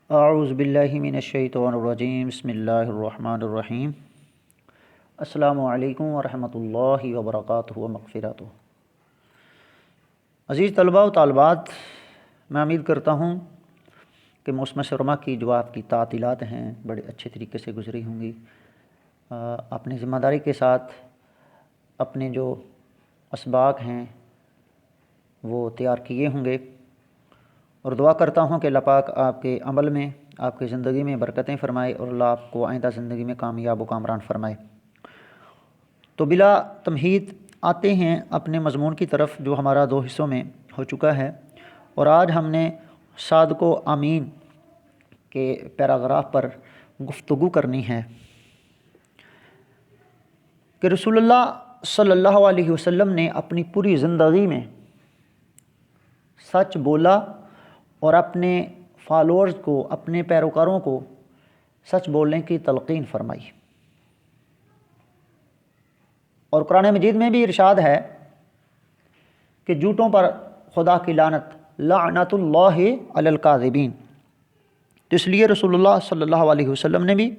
اعوذ باللہ من الشیطان الرجیم بسم اللہ الرحمن الرحیم السلام علیکم ورحمۃ اللہ وبرکاتہ و مغفرتہ۔ عزیز طلباء و طالبات، میں امید کرتا ہوں کہ موسم سرما کی جو آپ کی تعطیلات ہیں بڑے اچھے طریقے سے گزری ہوں گی۔ اپنی ذمہ داری کے ساتھ اپنے جو اسباق ہیں وہ تیار کیے ہوں گے، اور دعا کرتا ہوں کہ اللہ پاک آپ کے عمل میں، آپ کی زندگی میں برکتیں فرمائے اور اللہ آپ کو آئندہ زندگی میں کامیاب و کامران فرمائے۔ تو بلا تمہید آتے ہیں اپنے مضمون کی طرف، جو ہمارا 2 حصوں میں ہو چکا ہے، اور آج ہم نے صادق و امین کے پیراگراف پر گفتگو کرنی ہے کہ رسول اللہ صلی اللہ علیہ وسلم نے اپنی پوری زندگی میں سچ بولا اور اپنے فالوورز کو، اپنے پیروکاروں کو سچ بولنے کی تلقین فرمائی۔ اور قرآن مجید میں بھی ارشاد ہے کہ جھوٹوں پر خدا کی لعنت، لعنت اللہ علی الکاذبین۔ تو اس لیے رسول اللہ صلی اللہ علیہ وسلم نے بھی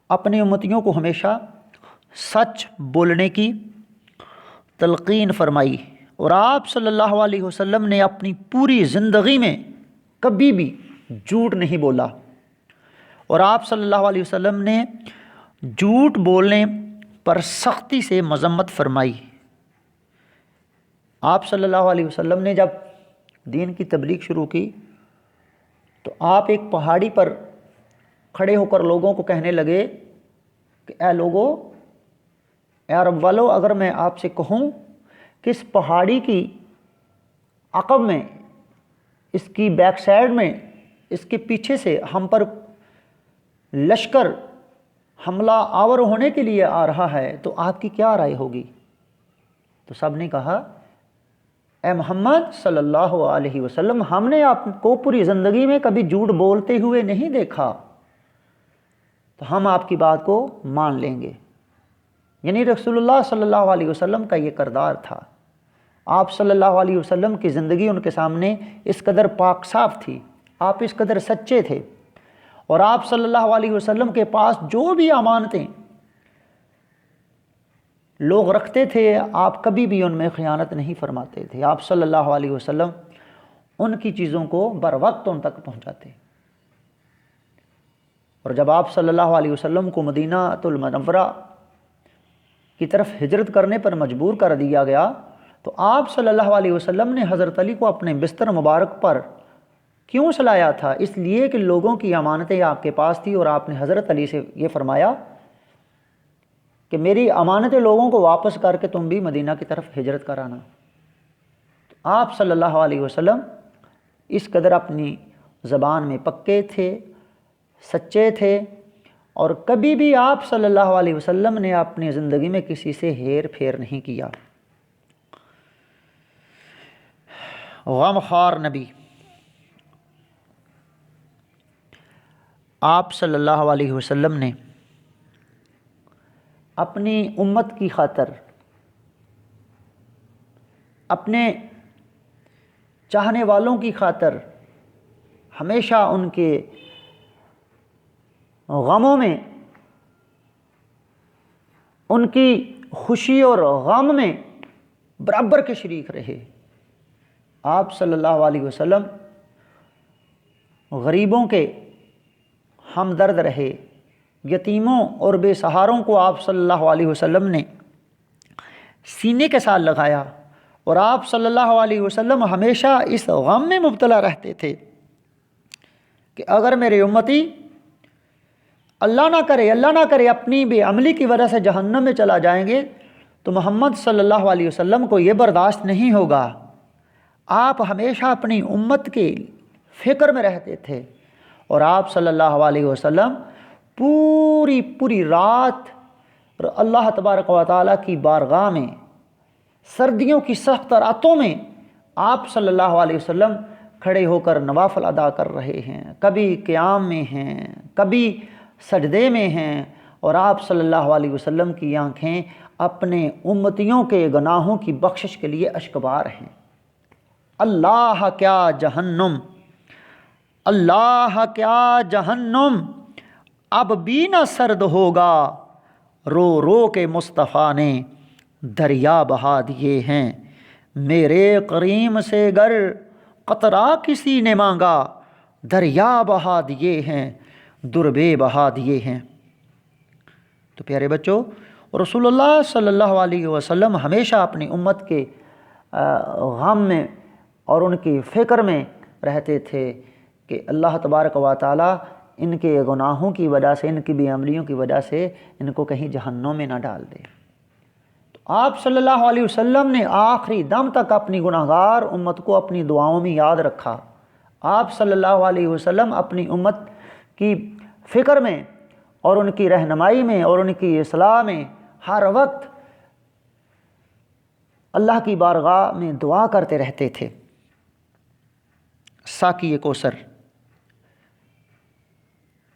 اپنی امتیوں کو ہمیشہ سچ بولنے کی تلقین فرمائی، اور آپ صلی اللہ علیہ وسلم نے اپنی پوری زندگی میں کبھی بھی جھوٹ نہیں بولا، اور آپ صلی اللہ علیہ وسلم نے جھوٹ بولنے پر سختی سے مذمت فرمائی۔ آپ صلی اللہ علیہ وسلم نے جب دین کی تبلیغ شروع کی تو آپ ایک پہاڑی پر کھڑے ہو کر لوگوں کو کہنے لگے کہ اے لوگو، اے عرب والو، اگر میں آپ سے کہوں کہ اس پہاڑی کی عقب میں، اس کی بیک سائڈ میں، اس کے پیچھے سے ہم پر لشکر حملہ آور ہونے کے لیے آ رہا ہے تو آپ کی کیا رائے ہوگی؟ تو سب نے کہا اے محمد صلی اللہ علیہ وسلم، ہم نے آپ کو پوری زندگی میں کبھی جھوٹ بولتے ہوئے نہیں دیکھا، تو ہم آپ کی بات کو مان لیں گے۔ یعنی رسول اللہ صلی اللہ علیہ وسلم کا یہ کردار تھا۔ آپ صلی اللہ علیہ وسلم کی زندگی ان کے سامنے اس قدر پاک صاف تھی، آپ اس قدر سچے تھے، اور آپ صلی اللہ علیہ وسلم کے پاس جو بھی امانتیں لوگ رکھتے تھے، آپ کبھی بھی ان میں خیانت نہیں فرماتے تھے۔ آپ صلی اللہ علیہ وسلم ان کی چیزوں کو بر وقت ان تک پہنچاتے۔ اور جب آپ صلی اللہ علیہ وسلم کو مدینہ المنورہ کی طرف ہجرت کرنے پر مجبور کر دیا گیا تو آپ صلی اللہ علیہ وسلم نے حضرت علی کو اپنے بستر مبارک پر کیوں سلایا تھا؟ اس لیے کہ لوگوں کی امانتیں آپ کے پاس تھی، اور آپ نے حضرت علی سے یہ فرمایا کہ میری امانتیں لوگوں کو واپس کر کے تم بھی مدینہ کی طرف ہجرت کرانا۔ تو آپ صلی اللہ علیہ وسلم اس قدر اپنی زبان میں پکے تھے، سچے تھے، اور کبھی بھی آپ صلی اللہ علیہ وسلم نے اپنی زندگی میں کسی سے ہیر پھیر نہیں کیا۔ غم خوار نبی آپ صلی اللہ علیہ وسلم نے اپنی امت کی خاطر، اپنے چاہنے والوں کی خاطر ہمیشہ ان کے غموں میں، ان کی خوشی اور غم میں برابر کے شریک رہے۔ آپ صلی اللہ علیہ وسلم غریبوں کے ہمدرد رہے، یتیموں اور بے سہاروں کو آپ صلی اللہ علیہ وسلم نے سینے کے ساتھ لگایا، اور آپ صلی اللہ علیہ وسلم ہمیشہ اس غم میں مبتلا رہتے تھے کہ اگر میرے امتی اللہ نہ کرے اپنی بے عملی کی وجہ سے جہنم میں چلا جائیں گے تو محمد صلی اللہ علیہ وسلم کو یہ برداشت نہیں ہوگا۔ آپ ہمیشہ اپنی امت کے فکر میں رہتے تھے، اور آپ صلی اللہ علیہ وسلم پوری رات اللہ تبارک و تعالیٰ کی بارگاہ میں، سردیوں کی سخت راتوں میں آپ صلی اللہ علیہ وسلم کھڑے ہو کر نوافل ادا کر رہے ہیں، کبھی قیام میں ہیں، کبھی سجدے میں ہیں، اور آپ صلی اللہ علیہ وسلم کی آنکھیں اپنے امتیوں کے گناہوں کی بخشش کے لیے اشکبار ہیں۔ اللہ کیا جہنم، اللہ کیا جہنم اب بھی نہ سرد ہوگا، رو رو کے مصطفیٰ نے دریا بہا دیے ہیں، میرے کریم سے گر قطرہ کسی نے مانگا، دریا بہا دیے ہیں، دربے بہا دیے ہیں۔ تو پیارے بچوں، رسول اللہ صلی اللہ علیہ وسلم ہمیشہ اپنی امت کے غم میں اور ان کی فکر میں رہتے تھے کہ اللہ تبارک و تعالی ان کے گناہوں کی وجہ سے، ان کی بے عملیوں کی وجہ سے ان کو کہیں جہنم میں نہ ڈال دے۔ تو آپ صلی اللہ علیہ وسلم نے آخری دم تک اپنی گناہگار امت کو اپنی دعاؤں میں یاد رکھا۔ آپ صلی اللہ علیہ وسلم اپنی امت کی فکر میں اور ان کی رہنمائی میں اور ان کی اصلاح میں ہر وقت اللہ کی بارگاہ میں دعا کرتے رہتے تھے۔ ساقی کوثر،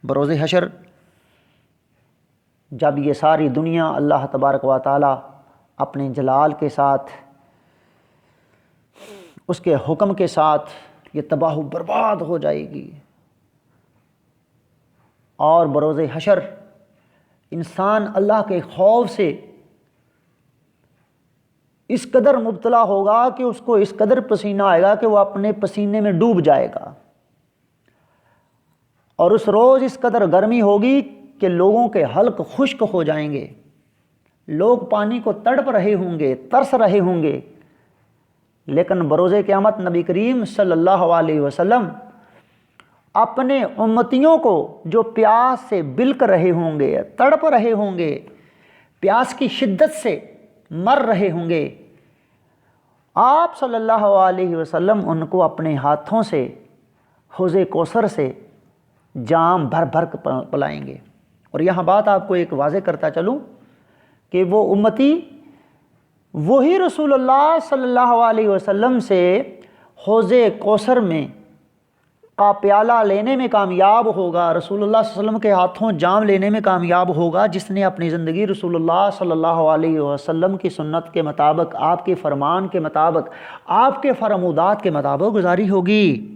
بروز حشر جب یہ ساری دنیا اللہ تبارک و تعالی اپنے جلال کے ساتھ، اس کے حکم کے ساتھ یہ تباہ و برباد ہو جائے گی، اور بروز حشر انسان اللہ کے خوف سے اس قدر مبتلا ہوگا کہ اس کو اس قدر پسینہ آئے گا کہ وہ اپنے پسینے میں ڈوب جائے گا، اور اس روز اس قدر گرمی ہوگی کہ لوگوں کے حلق خشک ہو جائیں گے، لوگ پانی کو تڑپ رہے ہوں گے، ترس رہے ہوں گے، لیکن بروز قیامت نبی کریم صلی اللہ علیہ وسلم اپنے امتیوں کو جو پیاس سے بلک رہے ہوں گے، تڑپ رہے ہوں گے، پیاس کی شدت سے مر رہے ہوں گے، آپ صلی اللہ علیہ وسلم ان کو اپنے ہاتھوں سے حوض کوثر سے جام بھر بھر پلائیں گے۔ اور یہاں بات آپ کو ایک واضح کرتا چلوں کہ وہ امتی وہی رسول اللہ صلی اللہ علیہ وسلم سے حوض کوثر میں کا پیالہ لینے میں کامیاب ہوگا، رسول اللہ صلی اللہ علیہ وسلم کے ہاتھوں جام لینے میں کامیاب ہوگا، جس نے اپنی زندگی رسول اللہ صلی اللہ علیہ وسلم کی سنت کے مطابق، آپ کے فرمان کے مطابق، آپ کے فرمودات کے مطابق گزاری ہوگی۔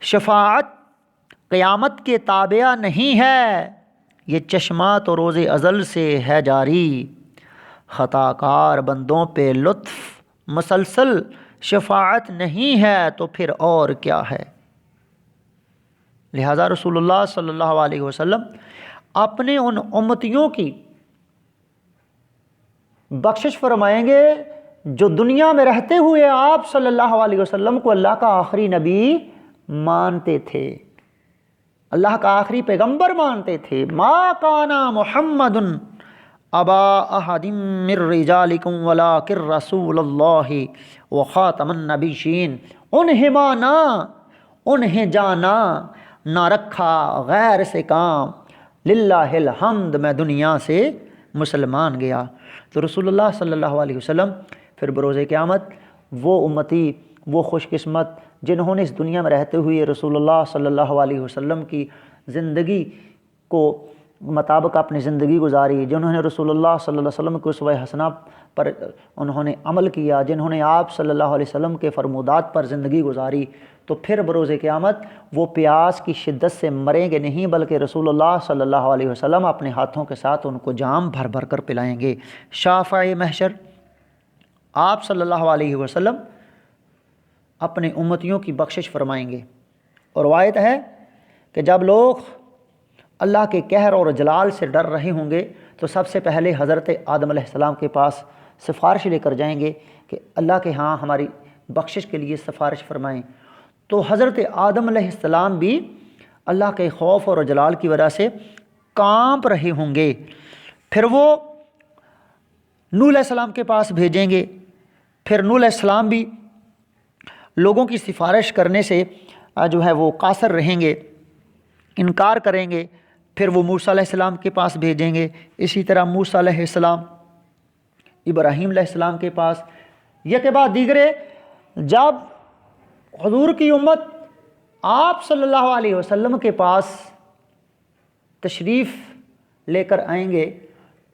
شفاعت قیامت کے تابع نہیں ہے، یہ چشمہ تو روز ازل سے ہے جاری، خطا کار بندوں پہ لطف مسلسل، شفاعت نہیں ہے تو پھر اور کیا ہے۔ لہذا رسول اللہ صلی اللہ علیہ وسلم اپنے ان امتیوں کی بخشش فرمائیں گے جو دنیا میں رہتے ہوئے آپ صلی اللہ علیہ وسلم کو اللہ کا آخری نبی مانتے تھے، اللہ کا آخری پیغمبر مانتے تھے۔ ما کانا محمد ابا احد من رجالکم ولکن رسول اللہ وخاتم النبیین، انہیں مانا، انہیں جانا، نہ رکھا غیر سے کام، للہ الحمد میں دنیا سے مسلمان گیا۔ تو رسول اللہ صلی اللہ علیہ وسلم پھر بروز قیامت وہ امتی، وہ خوش قسمت جنہوں نے اس دنیا میں رہتے ہوئے رسول اللہ صلی اللہ علیہ وسلم کی زندگی کو مطابق اپنی زندگی گزاری، جنہوں نے رسول اللہ صلی اللہ علیہ وسلم کو اسوہ حسنہ پر انہوں نے عمل کیا، جنہوں نے آپ صلی اللہ علیہ وسلم کے فرمودات پر زندگی گزاری، تو پھر بروز قیامت وہ پیاس کی شدت سے مریں گے نہیں، بلکہ رسول اللہ صلی اللہ علیہ وسلم اپنے ہاتھوں کے ساتھ ان کو جام بھر بھر کر پلائیں گے۔ شافع محشر آپ صلی اللہ علیہ وسلم اپنے امتیوں کی بخشش فرمائیں گے، اور روایت ہے کہ جب لوگ اللہ کے قہر اور جلال سے ڈر رہے ہوں گے تو سب سے پہلے حضرت آدم علیہ السلام کے پاس سفارش لے کر جائیں گے کہ اللہ کے ہاں ہماری بخشش کے لیے سفارش فرمائیں۔ تو حضرت آدم علیہ السلام بھی اللہ کے خوف اور جلال کی وجہ سے کانپ رہے ہوں گے، پھر وہ نوح علیہ السلام کے پاس بھیجیں گے، پھر نوح علیہ السلام بھی لوگوں کی سفارش کرنے سے جو ہے وہ قاصر رہیں گے، انکار کریں گے، پھر وہ موسیٰ علیہ السلام کے پاس بھیجیں گے، اسی طرح موسیٰ علیہ السلام ابراہیم علیہ السلام کے پاس، یہ کے بعد دیگرے جب حضور کی امت آپ صلی اللہ علیہ وسلم کے پاس تشریف لے کر آئیں گے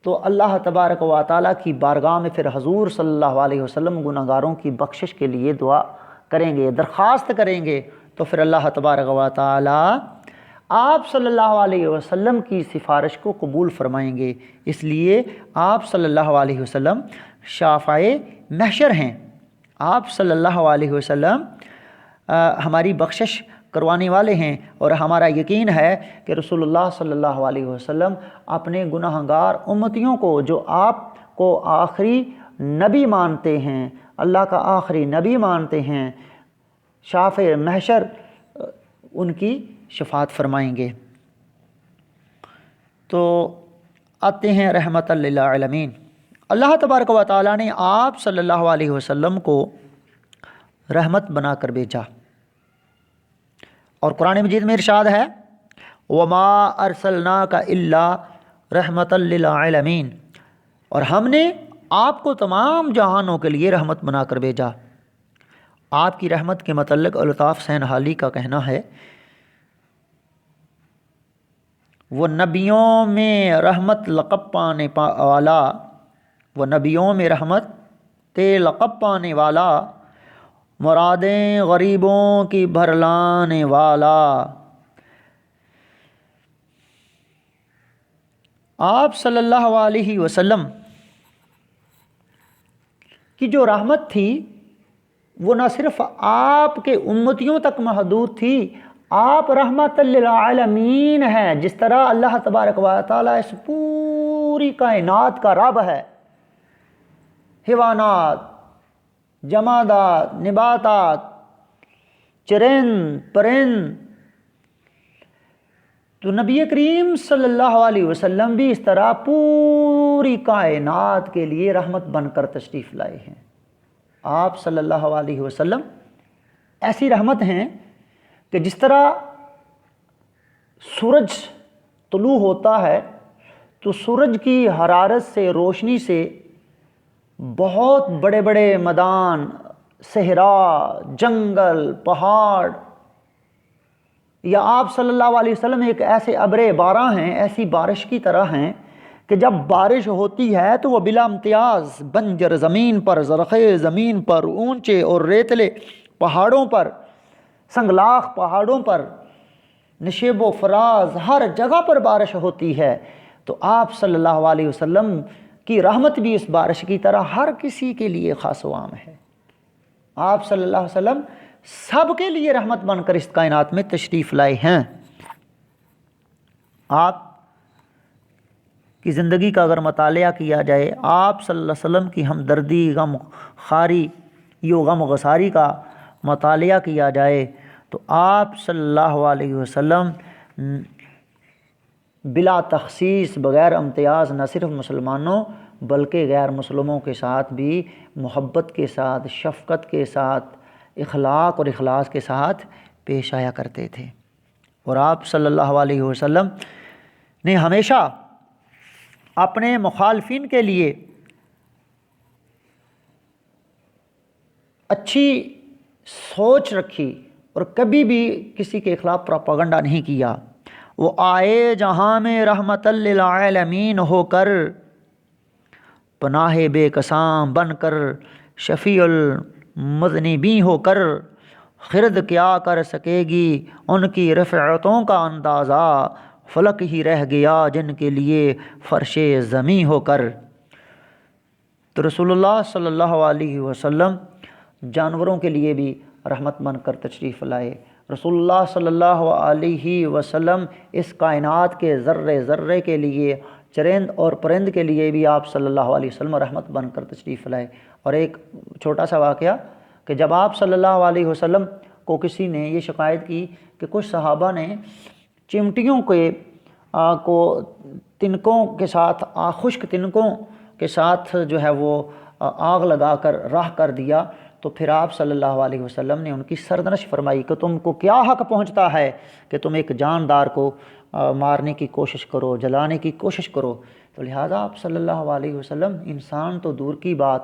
تو اللہ تبارک و تعالیٰ کی بارگاہ میں پھر حضور صلی اللہ علیہ وسلم گناہگاروں کی بخشش کے لیے دعا کریں گے، درخواست کریں گے، تو پھر اللہ تبارک و تعالیٰ آپ صلی اللہ علیہ وسلم کی سفارش کو قبول فرمائیں گے۔ اس لیے آپ صلی اللہ علیہ وسلم شافع محشر ہیں۔ آپ صلی اللہ علیہ وسلم ہماری بخشش کروانے والے ہیں، اور ہمارا یقین ہے کہ رسول اللہ صلی اللہ علیہ وسلم اپنے گناہگار امتیوں کو، جو آپ کو آخری نبی مانتے ہیں، اللہ کا آخری نبی مانتے ہیں، شافع محشر ان کی شفاعت فرمائیں گے۔ تو آتے ہیں رحمت للعالمین۔ اللہ تبارک و تعالیٰ نے آپ صلی اللہ علیہ وسلم کو رحمت بنا کر بھیجا، اور قرآن مجید میں ارشاد ہے وَمَا أَرْسَلْنَاكَ إِلَّا رَحْمَةً لِلْعَالَمِينَ، اور ہم نے آپ کو تمام جہانوں کے لیے رحمت بنا کر بھیجا۔ آپ کی رحمت کے متعلق الطاف حسین حالی کا کہنا ہے وہ نبیوں میں رحمت لقب پانے والا، وہ نبیوں میں رحمت لقب پانے والا، مرادیں غریبوں کی بھرلانے والا۔ آپ صلی اللہ علیہ وسلم کی جو رحمت تھی وہ نہ صرف آپ کے امتیوں تک محدود تھی، آپ رحمت للعالمین ہیں۔ جس طرح اللہ تبارک و تعالیٰ اس پوری کائنات کا رب ہے، حیوانات، جمادات، نباتات، چرند پرند، تو نبی کریم صلی اللہ علیہ وسلم بھی اس طرح پوری کائنات کے لیے رحمت بن کر تشریف لائے ہیں۔ آپ صلی اللہ علیہ وسلم ایسی رحمت ہیں کہ جس طرح سورج طلوع ہوتا ہے تو سورج کی حرارت سے، روشنی سے بہت بڑے بڑے میدان، صحرا، جنگل، پہاڑ، یا آپ صلی اللہ علیہ وسلم ایک ایسے ابر باراں ہیں، ایسی بارش کی طرح ہیں کہ جب بارش ہوتی ہے تو وہ بلا امتیاز بنجر زمین پر، زرخیز زمین پر، اونچے اور ریتلے پہاڑوں پر، سنگلاخ پہاڑوں پر، نشیب و فراز ہر جگہ پر بارش ہوتی ہے۔ تو آپ صلی اللہ علیہ وسلم کی رحمت بھی اس بارش کی طرح ہر کسی کے لیے خاص و عام ہے۔ آپ صلی اللہ علیہ وسلم سب کے لیے رحمت بن کر اس کائنات میں تشریف لائے ہیں۔ آپ کی زندگی کا اگر مطالعہ کیا جائے، آپ صلی اللہ علیہ وسلم کی ہمدردی، غم خاری و غم غساری کا مطالعہ کیا جائے تو آپ صلی اللہ علیہ وسلم بلا تخصیص، بغیر امتیاز، نہ صرف مسلمانوں بلکہ غیر مسلموں کے ساتھ بھی محبت کے ساتھ، شفقت کے ساتھ، اخلاق اور اخلاص کے ساتھ پیش آیا کرتے تھے۔ اور آپ صلی اللہ علیہ وسلم نے ہمیشہ اپنے مخالفین کے لیے اچھی سوچ رکھی اور کبھی بھی کسی کے خلاف پروپیگنڈا نہیں کیا۔ وہ آئے جہاں میں رحمت للعالمین ہو کر، پناہ بے کساں بن کر، شفیع المذنبین ہو کر، خرد کیا کر سکے گی ان کی رفعتوں کا اندازہ، فلک ہی رہ گیا جن کے لیے فرش زمیں ہو کر۔ تو رسول اللہ صلی اللہ علیہ وسلم جانوروں کے لیے بھی رحمت بن کر تشریف لائے۔ رسول اللہ صلی اللہ علیہ وسلم اس کائنات کے ذرے ذرے کے لیے، چرند اور پرند کے لیے بھی آپ صلی اللہ علیہ وسلم رحمت بن کر تشریف لائے۔ اور ایک چھوٹا سا واقعہ کہ جب آپ صلی اللہ علیہ وسلم کو کسی نے یہ شکایت کی کہ کچھ صحابہ نے چمٹیوں کو تنکوں کے ساتھ، خشک تنکوں کے ساتھ جو ہے وہ آگ لگا کر راہ کر دیا، تو پھر آپ صلی اللہ علیہ وسلم نے ان کی سرزنش فرمائی کہ تم کو کیا حق پہنچتا ہے کہ تم ایک جاندار کو مارنے کی کوشش کرو، جلانے کی کوشش کرو۔ تو لہٰذا آپ صلی اللہ علیہ وسلم انسان تو دور کی بات،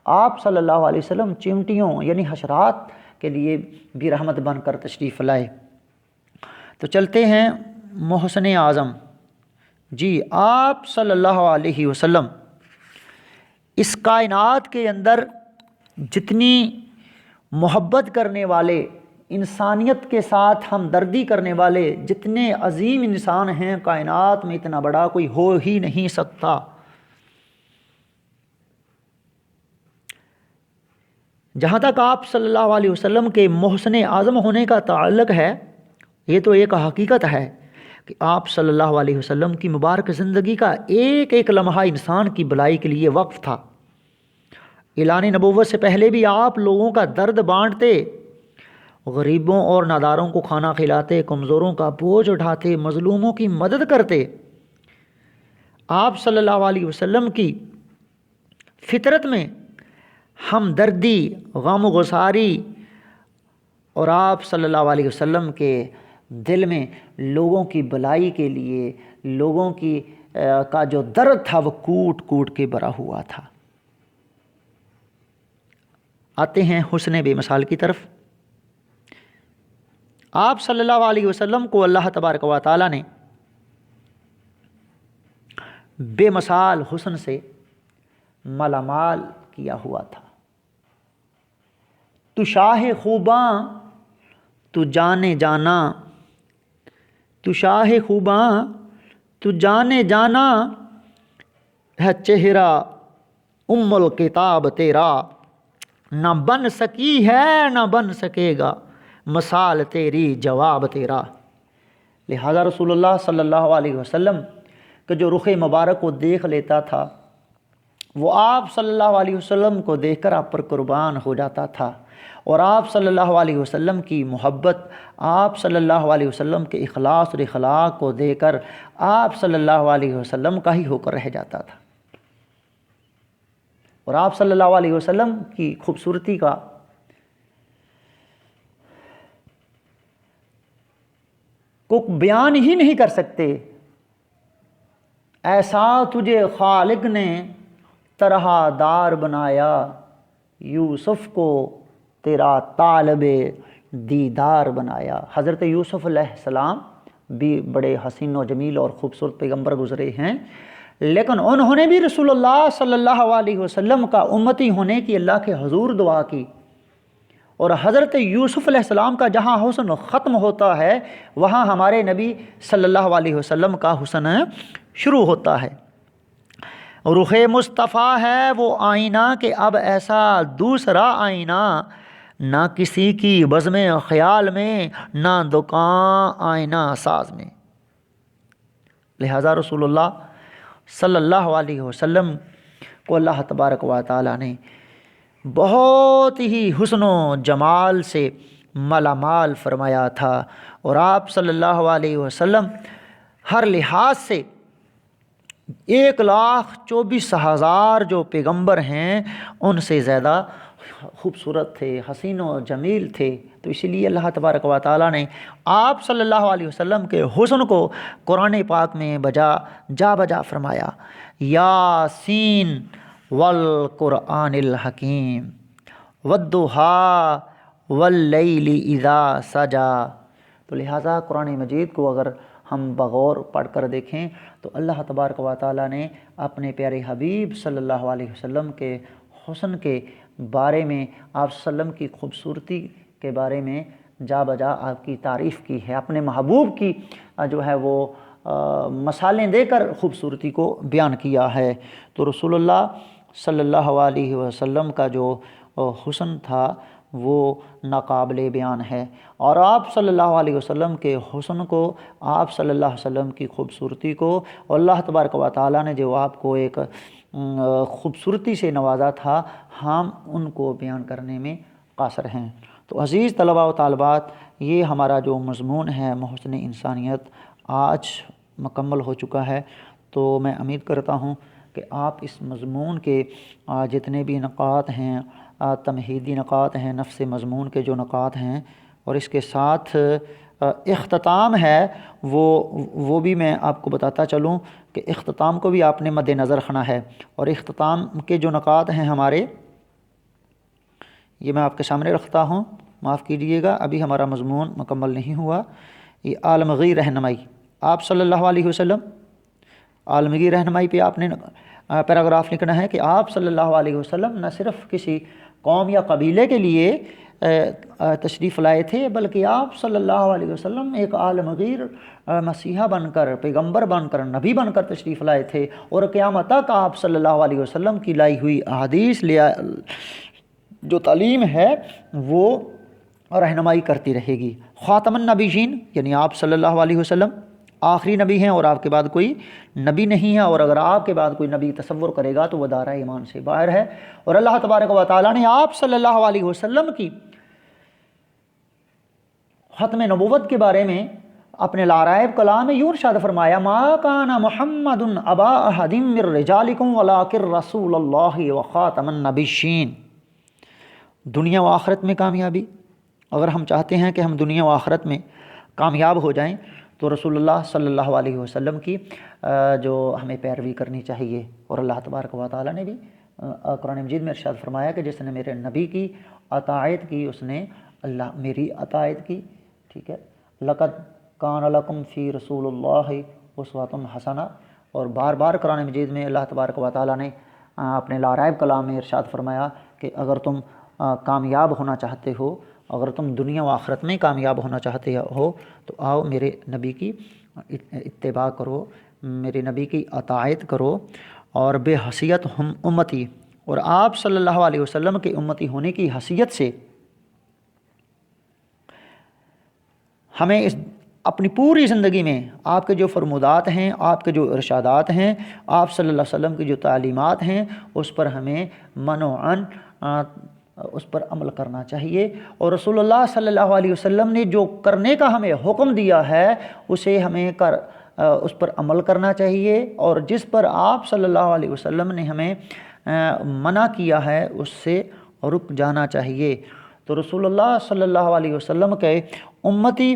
آپ صلی اللہ علیہ وسلم چمٹیوں یعنی حشرات کے لیے بھی رحمت بن کر تشریف لائے۔ تو چلتے ہیں محسن اعظم جی آپ صلی اللہ علیہ وسلم اس کائنات کے اندر جتنی محبت کرنے والے، انسانیت کے ساتھ ہمدردی کرنے والے جتنے عظیم انسان ہیں، کائنات میں اتنا بڑا کوئی ہو ہی نہیں سکتا۔ جہاں تک آپ صلی اللہ علیہ وسلم کے محسن اعظم ہونے کا تعلق ہے، یہ تو ایک حقیقت ہے کہ آپ صلی اللہ علیہ وسلم کی مبارک زندگی کا ایک ایک لمحہ انسان کی بھلائی کے لیے وقف تھا۔ اعلان نبوت سے پہلے بھی آپ لوگوں کا درد بانٹتے، غریبوں اور ناداروں کو کھانا کھلاتے، کمزوروں کا بوجھ اٹھاتے، مظلوموں کی مدد کرتے۔ آپ صلی اللہ علیہ وسلم کی فطرت میں ہمدردی، غم و گساری، اور آپ صلی اللہ علیہ وسلم کے دل میں لوگوں کی بھلائی کے لیے لوگوں کی کا جو درد تھا وہ کوٹ کوٹ کے بھرا ہوا تھا۔ آتے ہیں حسن بے مثال کی طرف۔ آپ صلی اللہ علیہ وسلم کو اللہ تبارک و تعالی نے بے مثال حسن سے مالا مال کیا ہوا تھا۔ تو شاہ خوباں تو جانے جانا، تو شاہ خوباں تو جانے جانا، ہے چہرہ ام الکتاب تیرا، نہ بن سکی ہے نہ بن سکے گا مثال تیری جواب تیرا۔ لہذا رسول اللہ صلی اللہ علیہ وسلم کہ جو رخ مبارک کو دیکھ لیتا تھا وہ آپ صلی اللہ علیہ وسلم کو دیکھ کر آپ پر قربان ہو جاتا تھا، اور آپ صلی اللہ علیہ وسلم کی محبت، آپ صلی اللہ علیہ وسلم کے اخلاص اور اخلاق کو دیکھ کر آپ صلی اللہ علیہ وسلم کا ہی ہو کر رہ جاتا تھا۔ اور آپ صلی اللہ علیہ وسلم کی خوبصورتی کا کو بیان ہی نہیں کر سکتے۔ ایسا تجھے خالق نے طرح دار بنایا، یوسف کو تیرا طالب دیدار بنایا۔ حضرت یوسف علیہ السلام بھی بڑے حسین و جمیل اور خوبصورت پیغمبر گزرے ہیں، لیکن انہوں نے بھی رسول اللہ صلی اللہ علیہ وسلم کا امتی ہونے کی اللہ کے حضور دعا کی، اور حضرت یوسف علیہ السلام کا جہاں حسن ختم ہوتا ہے وہاں ہمارے نبی صلی اللہ علیہ وسلم کا حسن شروع ہوتا ہے۔ رخ مصطفیٰ ہے وہ آئینہ کہ اب ایسا دوسرا آئینہ، نہ کسی کی بزم خیال میں نہ دکان آئینہ ساز میں۔ لہذا رسول اللہ صلی اللہ علیہ وسلم کو اللہ تبارک و تعالی نے بہت ہی حسن و جمال سے مالا مال فرمایا تھا، اور آپ صلی اللہ علیہ وسلم ہر لحاظ سے 1,24,000 جو پیغمبر ہیں ان سے زیادہ خوبصورت تھے، حسین و جمیل تھے۔ تو اسی لیے اللہ تبارک و تعالیٰ نے آپ صلی اللہ علیہ وسلم کے حسن کو قرآن پاک میں بجا فرمایا، یاسین والقرآن الحکیم والضحیٰ واللیل اذا سجا۔ تو لہٰذا قرآن مجید کو اگر ہم بغور پڑھ کر دیکھیں تو اللہ تبارک و تعالیٰ نے اپنے پیارے حبیب صلی اللہ علیہ وسلم کے حسن کے بارے میں، آپ صلی اللہ علیہ وسلم کی خوبصورتی کے بارے میں جا بجا آپ کی تعریف کی ہے، اپنے محبوب کی جو ہے وہ مثالیں دے کر خوبصورتی کو بیان کیا ہے۔ تو رسول اللہ صلی اللہ علیہ وسلم کا جو حسن تھا وہ ناقابل بیان ہے، اور آپ صلی اللہ علیہ وسلم کے حسن کو، آپ صلی اللہ علیہ وسلم کی خوبصورتی کو اللہ تبارک و تعالیٰ نے جو آپ کو ایک خوبصورتی سے نوازا تھا، ہم ان کو بیان کرنے میں قاصر ہیں۔ تو عزیز طلباء و طالبات، یہ ہمارا جو مضمون ہے محسن انسانیت آج مکمل ہو چکا ہے۔ تو میں امید کرتا ہوں کہ آپ اس مضمون کے جتنے بھی نکات ہیں، تمہیدی نکات ہیں، نفس مضمون کے جو نکات ہیں، اور اس کے ساتھ اختتام ہے وہ بھی میں آپ کو بتاتا چلوں کہ اختتام کو بھی آپ نے مد نظر رکھنا ہے۔ اور اختتام کے جو نکات ہیں ہمارے، یہ میں آپ کے سامنے رکھتا ہوں، معاف کیجیے گا، ابھی ہمارا مضمون مکمل نہیں ہوا۔ یہ عالمگیر رہنمائی، آپ صلی اللہ علیہ وسلم عالمگیر رہنمائی پہ آپ نے پیراگراف لکھنا ہے کہ آپ صلی اللہ علیہ وسلم نہ صرف کسی قوم یا قبیلے کے لیے تشریف لائے تھے، بلکہ آپ صلی اللہ علیہ وسلم ایک عالمگیر مسیحا بن کر، پیغمبر بن کر، نبی بن کر تشریف لائے تھے، اور قیامت تک آپ صلی اللہ علیہ وسلم کی لائی ہوئی احادیث جو تعلیم ہے وہ رہنمائی کرتی رہے گی۔ خاتم النبیین یعنی آپ صلی اللہ علیہ وسلم آخری نبی ہیں، اور آپ کے بعد کوئی نبی نہیں ہے، اور اگر آپ کے بعد کوئی نبی تصور کرے گا تو وہ دائرہ ایمان سے باہر ہے۔ اور اللہ تبارک و تعالیٰ نے آپ صلی اللہ علیہ وسلم کی ختم نبوت کے بارے میں اپنے لارائب کلام میں یوں ارشاد فرمایا، ما کان محمد ابا احد من رجالکم ولکن رسول اللہ وخاتم النبیین۔ دنیا و آخرت میں کامیابی، اگر ہم چاہتے ہیں کہ ہم دنیا و آخرت میں کامیاب ہو جائیں تو رسول اللہ صلی اللہ علیہ وسلم کی جو ہمیں پیروی کرنی چاہیے۔ اور اللہ تبارک و تعالیٰ نے بھی قرآن مجید میں ارشاد فرمایا کہ جس نے میرے نبی کی اطاعت کی اس نے اللہ میری اطاعت کی، ٹھیک ہے۔ لقد کان لکم فی رسول اللہ اسوۃ حسنہ، اور بار بار قرآن مجید میں اللہ تبارک و تعالیٰ نے اپنے لارائب کلام میں ارشاد فرمایا کہ اگر تم کامیاب ہونا چاہتے ہو، اگر تم دنیا و آخرت میں کامیاب ہونا چاہتے ہو تو آؤ میرے نبی کی اتباع کرو، میرے نبی کی اطاعت کرو، اور بے حیثیت ہم امتی، اور آپ صلی اللہ علیہ وسلم کے امتی ہونے کی حیثیت سے ہمیں اپنی پوری زندگی میں آپ کے جو فرمودات ہیں، آپ کے جو ارشادات ہیں، آپ صلی اللہ علیہ وسلم کی جو تعلیمات ہیں، اس پر ہمیں منوعاً اس پر عمل کرنا چاہیے، اور رسول اللہ صلی اللہ علیہ وسلم نے جو کرنے کا ہمیں حکم دیا ہے اسے ہمیں اس پر عمل کرنا چاہیے، اور جس پر آپ صلی اللہ علیہ وسلم نے ہمیں منع کیا ہے اس سے رک جانا چاہیے۔ تو رسول اللہ صلی اللہ علیہ وسلم کے امتی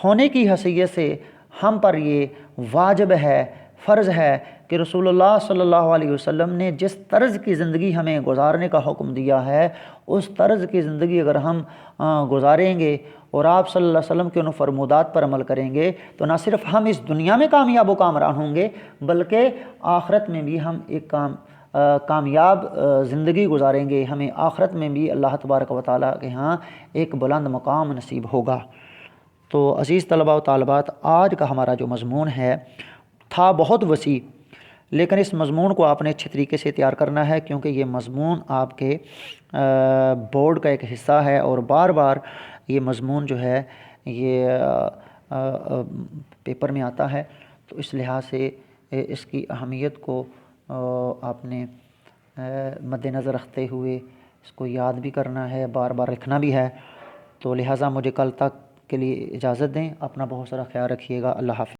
ہونے کی حیثیت سے ہم پر یہ واجب ہے، فرض ہے کہ رسول اللہ صلی اللہ علیہ وسلم نے جس طرز کی زندگی ہمیں گزارنے کا حکم دیا ہے اس طرز کی زندگی اگر ہم گزاریں گے اور آپ صلی اللہ علیہ وسلم کے ان فرمودات پر عمل کریں گے تو نہ صرف ہم اس دنیا میں کامیاب و کامران ہوں گے بلکہ آخرت میں بھی ہم ایک کامیاب زندگی گزاریں گے، ہمیں آخرت میں بھی اللہ تبارک و تعالیٰ کے ہاں ایک بلند مقام نصیب ہوگا۔ تو عزیز طلباء و طالبات، آج کا ہمارا جو مضمون ہے تھا بہت وسیع، لیکن اس مضمون کو آپ نے اچھے طریقے سے تیار کرنا ہے کیونکہ یہ مضمون آپ کے بورڈ کا ایک حصہ ہے، اور بار بار یہ مضمون جو ہے یہ پیپر میں آتا ہے، تو اس لحاظ سے اس کی اہمیت کو آپ نے مد نظر رکھتے ہوئے اس کو یاد بھی کرنا ہے، بار بار لکھنا بھی ہے۔ تو لہٰذا مجھے کل تک کے لیے اجازت دیں، اپنا بہت سارا خیال رکھیے گا، اللہ حافظ۔